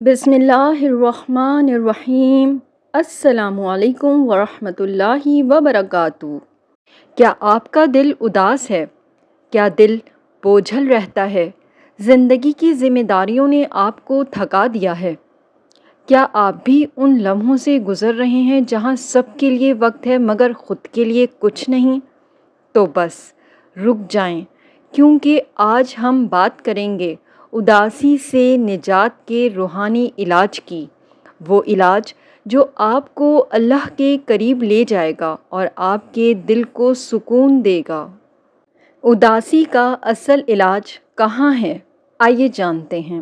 بسم اللہ الرحمن الرحیم۔ السلام علیکم ورحمۃ اللہ وبرکاتہ۔ کیا آپ کا دل اداس ہے؟ کیا دل بوجھل رہتا ہے؟ زندگی کی ذمہ داریوں نے آپ کو تھکا دیا ہے؟ کیا آپ بھی ان لمحوں سے گزر رہے ہیں جہاں سب کے لیے وقت ہے مگر خود کے لیے کچھ نہیں؟ تو بس رک جائیں، کیونکہ آج ہم بات کریں گے اداسی سے نجات کے روحانی علاج کی، وہ علاج جو آپ کو اللہ کے قریب لے جائے گا اور آپ کے دل کو سکون دے گا۔ اداسی کا اصل علاج کہاں ہے؟ آئیے جانتے ہیں۔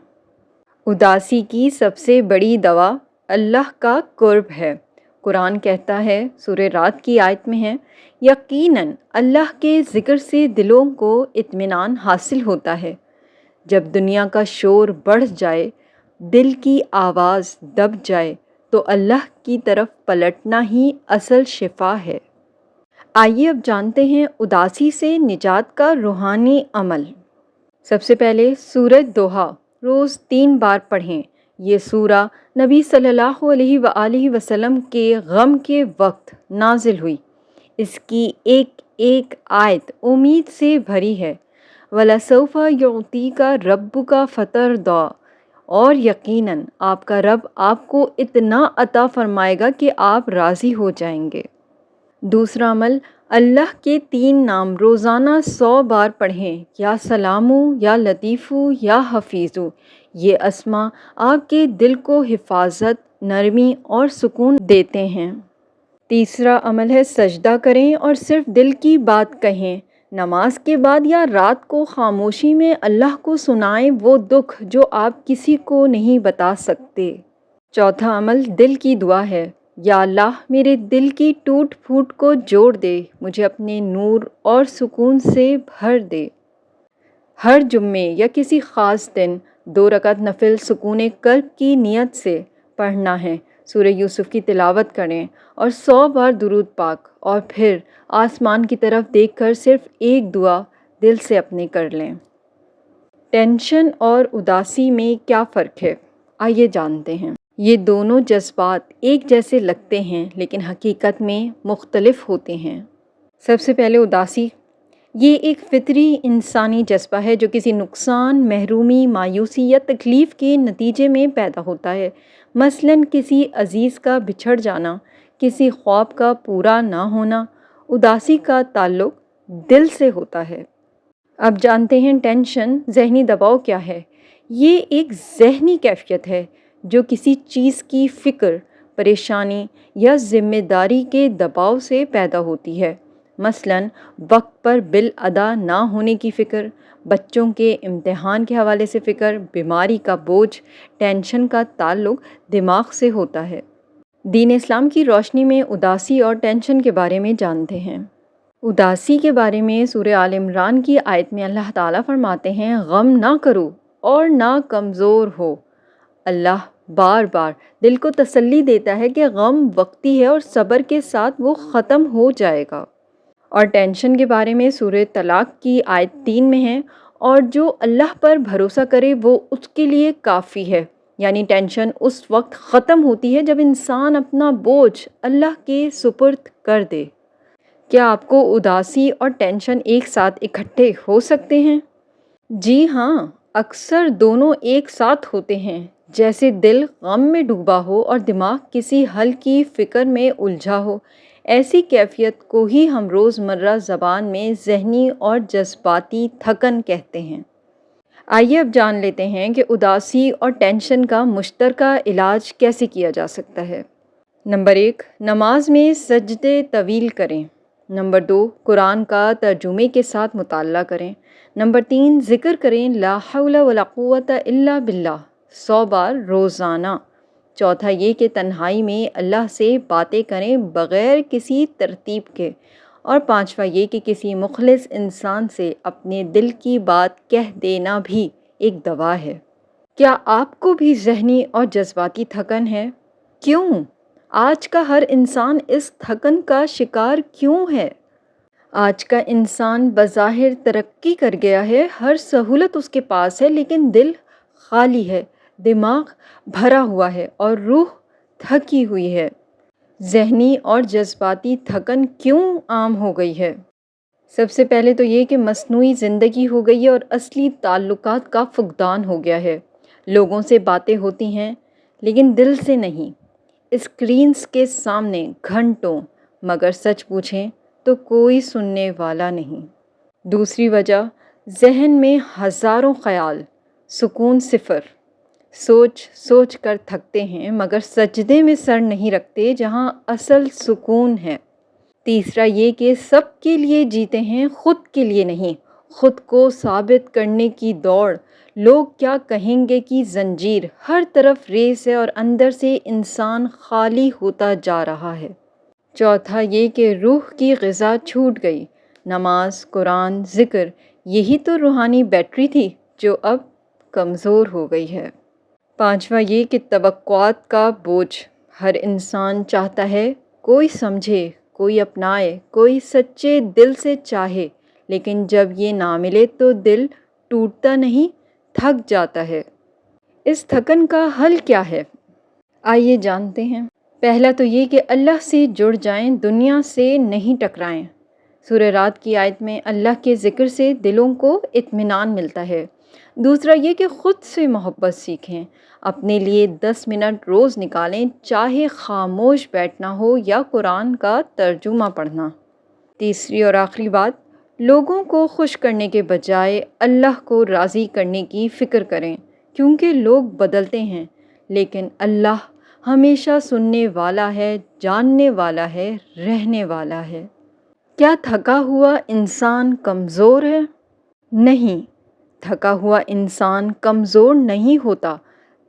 اداسی کی سب سے بڑی دوا اللہ کا قرب ہے۔ قرآن کہتا ہے، سورہ رات کی آیت میں ہے، یقیناً اللہ کے ذکر سے دلوں کو اطمینان حاصل ہوتا ہے۔ جب دنیا کا شور بڑھ جائے، دل کی آواز دب جائے، تو اللہ کی طرف پلٹنا ہی اصل شفا ہے۔ آئیے اب جانتے ہیں اداسی سے نجات کا روحانی عمل۔ سب سے پہلے سورۃ دوحہ روز 3 بار پڑھیں۔ یہ سورہ نبی صلی اللہ علیہ وآلہ وسلم کے غم کے وقت نازل ہوئی۔ اس کی ایک ایک آیت امید سے بھری ہے۔ وَلَسَوْفَ يُعْطِيكَ رَبُّكَ فَتَرْضَىٰ، اور یقیناً آپ کا رب آپ کو اتنا عطا فرمائے گا کہ آپ راضی ہو جائیں گے۔ دوسرا عمل، اللہ کے 3 نام روزانہ 100 بار پڑھیں۔ یا سلامو، یا لطیفو، یا حفیظو۔ یہ اسما آپ کے دل کو حفاظت، نرمی اور سکون دیتے ہیں۔ تیسرا عمل ہے سجدہ کریں اور صرف دل کی بات کہیں۔ نماز کے بعد یا رات کو خاموشی میں اللہ کو سنائیں وہ دکھ جو آپ کسی کو نہیں بتا سکتے۔ چوتھا عمل دل کی دعا ہے۔ یا اللہ، میرے دل کی ٹوٹ پھوٹ کو جوڑ دے، مجھے اپنے نور اور سکون سے بھر دے۔ ہر جمعے یا کسی خاص دن 2 رکعت نفل سکون قلب کی نیت سے پڑھنا ہے۔ سورہ یوسف کی تلاوت کریں اور 100 بار درود پاک، اور پھر آسمان کی طرف دیکھ کر صرف ایک دعا دل سے اپنے کر لیں۔ ٹینشن اور اداسی میں کیا فرق ہے؟ آئیے جانتے ہیں۔ یہ دونوں جذبات ایک جیسے لگتے ہیں لیکن حقیقت میں مختلف ہوتے ہیں۔ سب سے پہلے اداسی، یہ ایک فطری انسانی جذبہ ہے جو کسی نقصان، محرومی، مایوسی یا تکلیف کے نتیجے میں پیدا ہوتا ہے۔ مثلاً کسی عزیز کا بچھڑ جانا، کسی خواب کا پورا نہ ہونا۔ اداسی کا تعلق دل سے ہوتا ہے۔ اب جانتے ہیں ٹینشن، ذہنی دباؤ کیا ہے۔ یہ ایک ذہنی کیفیت ہے جو کسی چیز کی فکر، پریشانی یا ذمہ داری کے دباؤ سے پیدا ہوتی ہے۔ مثلاً وقت پر بل ادا نہ ہونے کی فکر، بچوں کے امتحان کے حوالے سے فکر، بیماری کا بوجھ۔ ٹینشن کا تعلق دماغ سے ہوتا ہے۔ دین اسلام کی روشنی میں اداسی اور ٹینشن کے بارے میں جانتے ہیں۔ اداسی کے بارے میں سورہ آل عمران کی آیت میں اللہ تعالیٰ فرماتے ہیں، غم نہ کرو اور نہ کمزور ہو۔ اللہ بار بار دل کو تسلی دیتا ہے کہ غم وقتی ہے اور صبر کے ساتھ وہ ختم ہو جائے گا۔ اور ٹینشن کے بارے میں سورہ طلاق کی آیت 3 میں ہے، اور جو اللہ پر بھروسہ کرے وہ اس کے لیے کافی ہے۔ یعنی ٹینشن اس وقت ختم ہوتی ہے جب انسان اپنا بوجھ اللہ کے سپرد کر دے۔ کیا آپ کو اداسی اور ٹینشن ایک ساتھ اکٹھے ہو سکتے ہیں؟ جی ہاں، اکثر دونوں ایک ساتھ ہوتے ہیں۔ جیسے دل غم میں ڈوبا ہو اور دماغ کسی حل کی فکر میں الجھا ہو، ایسی کیفیت کو ہی ہم روزمرہ زبان میں ذہنی اور جذباتی تھکن کہتے ہیں۔ آئیے اب جان لیتے ہیں کہ اداسی اور ٹینشن کا مشترکہ علاج کیسے کیا جا سکتا ہے۔ نمبر 1، نماز میں سجدے طویل کریں۔ نمبر 2، قرآن کا ترجمے کے ساتھ مطالعہ کریں۔ نمبر 3، ذکر کریں لا حول ولا قوت الا باللہ 100 بار روزانہ۔ چوتھا یہ کہ تنہائی میں اللہ سے باتیں کریں بغیر کسی ترتیب کے۔ اور پانچواں یہ کہ کسی مخلص انسان سے اپنے دل کی بات کہہ دینا بھی ایک دوا ہے۔ کیا آپ کو بھی ذہنی اور جذباتی تھکن ہے؟ کیوں؟ آج کا ہر انسان اس تھکن کا شکار کیوں ہے؟ آج کا انسان بظاہر ترقی کر گیا ہے، ہر سہولت اس کے پاس ہے، لیکن دل خالی ہے۔ دماغ بھرا ہوا ہے اور روح تھکی ہوئی ہے۔ ذہنی اور جذباتی تھکن کیوں عام ہو گئی ہے؟ سب سے پہلے تو یہ کہ مصنوعی زندگی ہو گئی ہے اور اصلی تعلقات کا فقدان ہو گیا ہے۔ لوگوں سے باتیں ہوتی ہیں لیکن دل سے نہیں، اسکرینز کے سامنے گھنٹوں، مگر سچ پوچھیں تو کوئی سننے والا نہیں۔ دوسری وجہ، ذہن میں ہزاروں خیال، سکون صفر۔ سوچ سوچ کر تھکتے ہیں مگر سجدے میں سر نہیں رکھتے جہاں اصل سکون ہے۔ تیسرا یہ کہ سب کے لیے جیتے ہیں، خود کے لیے نہیں۔ خود کو ثابت کرنے کی دوڑ، لوگ کیا کہیں گے کی زنجیر، ہر طرف ریس ہے اور اندر سے انسان خالی ہوتا جا رہا ہے۔ چوتھا یہ کہ روح کی غذا چھوٹ گئی۔ نماز، قرآن، ذکر، یہی تو روحانی بیٹری تھی جو اب کمزور ہو گئی ہے۔ پانچواں یہ کہ توقعات کا بوجھ، ہر انسان چاہتا ہے کوئی سمجھے، کوئی اپنائے، کوئی سچے دل سے چاہے، لیکن جب یہ نہ ملے تو دل ٹوٹتا نہیں، تھک جاتا ہے۔ اس تھکن کا حل کیا ہے؟ آئیے جانتے ہیں۔ پہلا تو یہ کہ اللہ سے جڑ جائیں، دنیا سے نہیں ٹکرائیں۔ سورہ رات کی آیت میں اللہ کے ذکر سے دلوں کو اطمینان ملتا ہے۔ دوسرا یہ کہ خود سے محبت سیکھیں، اپنے لیے 10 منٹ روز نکالیں، چاہے خاموش بیٹھنا ہو یا قرآن کا ترجمہ پڑھنا۔ تیسری اور آخری بات، لوگوں کو خوش کرنے کے بجائے اللہ کو راضی کرنے کی فکر کریں، کیونکہ لوگ بدلتے ہیں لیکن اللہ ہمیشہ سننے والا ہے، جاننے والا ہے، رہنے والا ہے۔ کیا تھکا ہوا انسان کمزور ہے؟ نہیں، تھکا ہوا انسان کمزور نہیں ہوتا،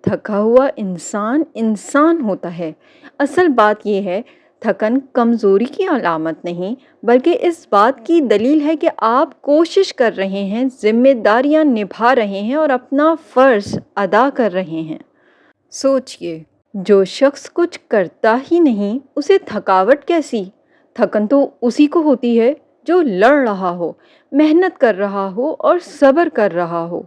تھکا ہوا انسان انسان ہوتا ہے۔ اصل بات یہ ہے، تھکن کمزوری کی علامت نہیں بلکہ اس بات کی دلیل ہے کہ آپ کوشش کر رہے ہیں، ذمہ داریاں نبھا رہے ہیں اور اپنا فرض ادا کر رہے ہیں۔ سوچئے، جو شخص کچھ کرتا ہی نہیں اسے تھکاوٹ کیسی؟ تھکن تو اسی کو ہوتی ہے جو لڑ رہا ہو، محنت کر رہا ہو اور صبر کر رہا ہو۔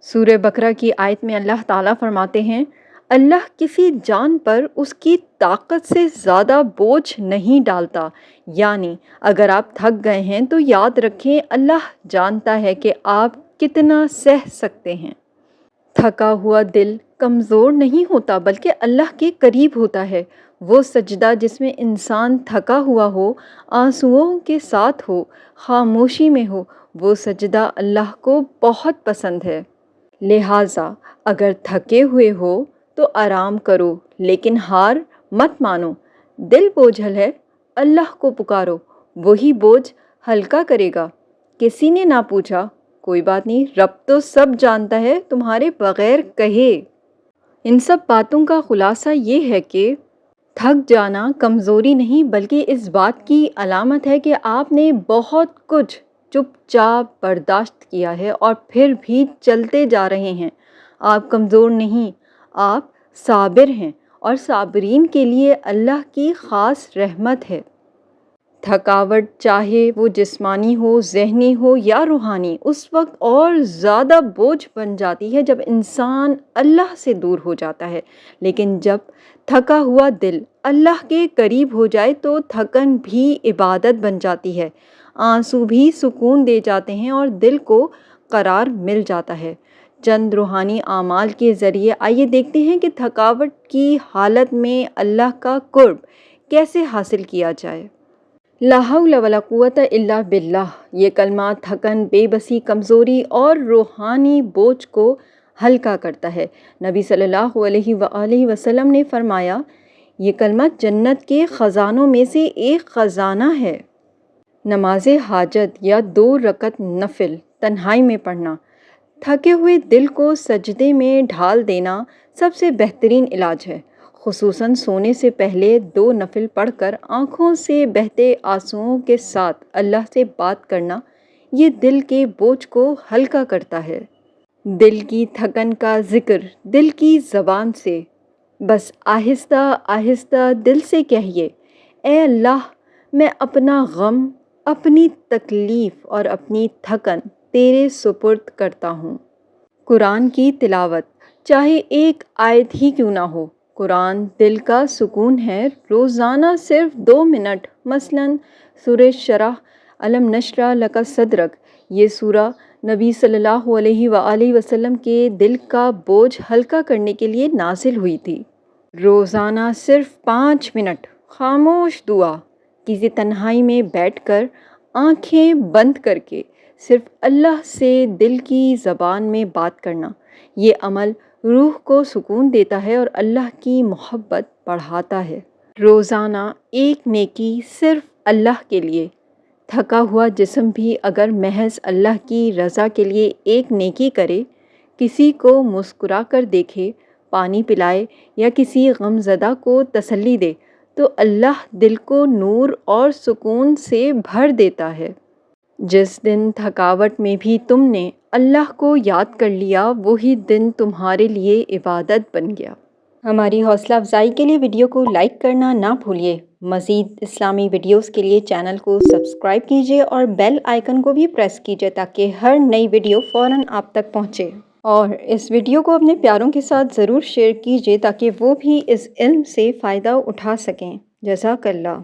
سورہ بقرہ کی آیت میں اللہ تعالیٰ فرماتے ہیں، اللہ کسی جان پر اس کی طاقت سے زیادہ بوجھ نہیں ڈالتا، یعنی اگر آپ تھک گئے ہیں تو یاد رکھیں اللہ جانتا ہے کہ آپ کتنا سہ سکتے ہیں۔ تھکا ہوا دل کمزور نہیں ہوتا بلکہ اللہ کے قریب ہوتا ہے۔ وہ سجدہ جس میں انسان تھکا ہوا ہو، آنسوؤں کے ساتھ ہو، خاموشی میں ہو، وہ سجدہ اللہ کو بہت پسند ہے۔ لہٰذا اگر تھکے ہوئے ہو تو آرام کرو لیکن ہار مت مانو۔ دل بوجھل ہے، اللہ کو پکارو، وہی بوجھ ہلکا کرے گا۔ کسی نے نہ پوچھا، کوئی بات نہیں، رب تو سب جانتا ہے تمہارے بغیر کہے۔ ان سب باتوں کا خلاصہ یہ ہے کہ تھک جانا کمزوری نہیں بلکہ اس بات کی علامت ہے کہ آپ نے بہت کچھ چپ چاپ برداشت کیا ہے اور پھر بھی چلتے جا رہے ہیں۔ آپ کمزور نہیں، آپ صابر ہیں اور صابرین کے لیے اللہ کی خاص رحمت ہے۔ تھکاوٹ چاہے وہ جسمانی ہو، ذہنی ہو یا روحانی، اس وقت اور زیادہ بوجھ بن جاتی ہے جب انسان اللہ سے دور ہو جاتا ہے، لیکن جب تھکا ہوا دل اللہ کے قریب ہو جائے تو تھکن بھی عبادت بن جاتی ہے، آنسو بھی سکون دے جاتے ہیں اور دل کو قرار مل جاتا ہے۔ چند روحانی اعمال کے ذریعے آئیے دیکھتے ہیں کہ تھکاوٹ کی حالت میں اللہ کا قرب کیسے حاصل کیا جائے۔ لا حول ولا قوت الا باللہ، یہ کلمہ تھکن، بے بسی، کمزوری اور روحانی بوجھ کو ہلکا کرتا ہے۔ نبی صلی اللہ علیہ وآلہ وسلم نے فرمایا، یہ کلمہ جنت کے خزانوں میں سے ایک خزانہ ہے۔ نماز حاجت یا 2 رکعت نفل تنہائی میں پڑھنا، تھکے ہوئے دل کو سجدے میں ڈھال دینا سب سے بہترین علاج ہے۔ خصوصاً سونے سے پہلے 2 نفل پڑھ کر آنکھوں سے بہتے آنسوؤں کے ساتھ اللہ سے بات کرنا، یہ دل کے بوجھ کو ہلکا کرتا ہے۔ دل کی تھکن کا ذکر دل کی زبان سے، بس آہستہ آہستہ دل سے کہیے، اے اللہ، میں اپنا غم، اپنی تکلیف اور اپنی تھکن تیرے سپرد کرتا ہوں۔ قرآن کی تلاوت، چاہے ایک آیت ہی کیوں نہ ہو۔ قرآن دل کا سکون ہے۔ روزانہ صرف 2 منٹ، مثلاً سورہ شرح، الم نشرح لک صدرک، یہ سورہ نبی صلی اللہ علیہ وآلہ وسلم کے دل کا بوجھ ہلکا کرنے کے لیے نازل ہوئی تھی۔ روزانہ صرف 5 منٹ خاموش دعا، کسی تنہائی میں بیٹھ کر، آنکھیں بند کر کے صرف اللہ سے دل کی زبان میں بات کرنا، یہ عمل روح کو سکون دیتا ہے اور اللہ کی محبت بڑھاتا ہے۔ روزانہ ایک نیکی صرف اللہ کے لیے۔ تھکا ہوا جسم بھی اگر محض اللہ کی رضا کے لیے ایک نیکی کرے، کسی کو مسکرا کر دیکھے، پانی پلائے یا کسی غمزدہ کو تسلی دے، تو اللہ دل کو نور اور سکون سے بھر دیتا ہے۔ جس دن تھکاوٹ میں بھی تم نے اللہ کو یاد کر لیا، وہی دن تمہارے لیے عبادت بن گیا۔ ہماری حوصلہ افزائی کے لیے ویڈیو کو لائک کرنا نہ بھولیے۔ مزید اسلامی ویڈیوز کے لیے چینل کو سبسکرائب کیجیے اور بیل آئیکن کو بھی پریس کیجیے تاکہ ہر نئی ویڈیو فوراً آپ تک پہنچے۔ اور اس ویڈیو کو اپنے پیاروں کے ساتھ ضرور شیئر کیجیے تاکہ وہ بھی اس علم سے فائدہ اٹھا سکیں۔ جزاک اللہ۔